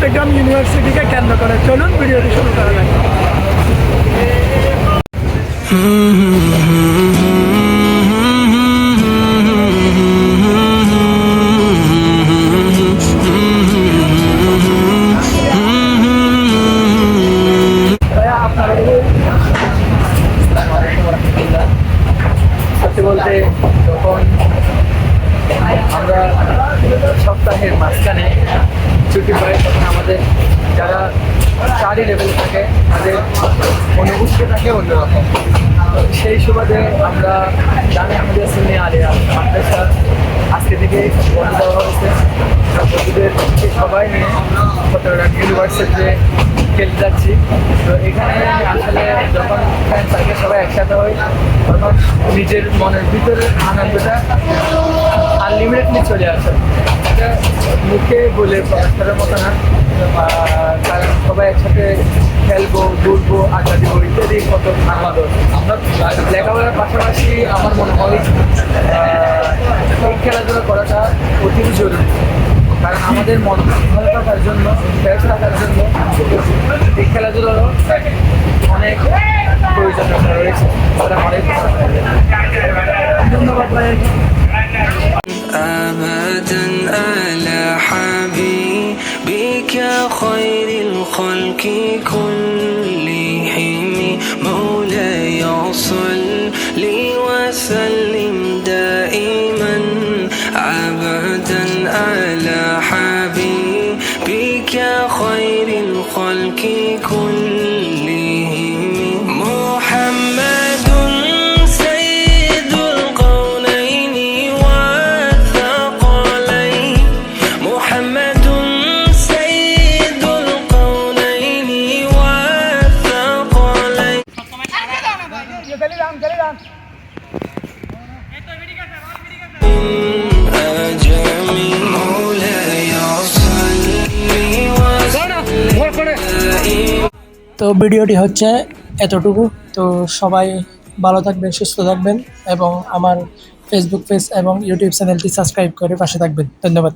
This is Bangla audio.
চট্টগ্রাম ইউনিভার্সিটিকে কেন্দ্র করে। চলুন ভিডিওটি শুরু করা যাক। সত্যি বলতে যখন আমরা সপ্তাহের মাঝখানে ছুটি পাই তখন আমাদের যারা স্টাডি লেভেল থাকে তাদের অনুভূতি থাকে অন্যরকম। সেই সুবাদে আমরা জানি আমাদের সুন্নিয়া আলিয়া মাদ্রাসা আজকে থেকে বন্ধ দেওয়া হয়েছে। বন্ধুদের সবাই নিয়ে চট্টগ্রাম ইউনিভার্সিটিতে খেলতে যাচ্ছি। তো এখানে আসলে যখন ফ্রেন্ড সার্কেল সবাই একসাথে হয় তখন নিজের মনের ভিতরে আনন্দটা আনলিমিটেডলি চলে আসে। এটা মুখে বলে প্রকাশ করার মতো না, কারণ সবাই একসাথে খেলবো, ঘুরবো, আড্ডা দিব ইত্যাদি কত আনন্দ। আমরা লেখাপড়ার পাশাপাশি আমার মনে হয় এই খেলাধুলা করাটা অতি জরুরি, কারণ আমাদের মন ভালো থাকার জন্য, ফ্রেশ থাকার জন্য এই খেলাধুলারও অনেক প্রয়োজন রয়েছে। অনেক ধন্যবাদ ভাই। أبدا على حبيبك خير الخلق كلهم مولاي صل وسلم دائما أبدا على حبيبك خير الخلق كلهم محمد سيد القولين والثقلين محمد سيد القولين والثقلين أجمي مولاي صل وسلم তো ভিডিওটি হচ্ছে এতটুকু। তো সবাই ভালো থাকবেন, সুস্থ থাকবেন এবং আমার ফেসবুক পেজ এবং ইউটিউব চ্যানেলটি সাবস্ক্রাইব করে পাশে থাকবেন। ধন্যবাদ।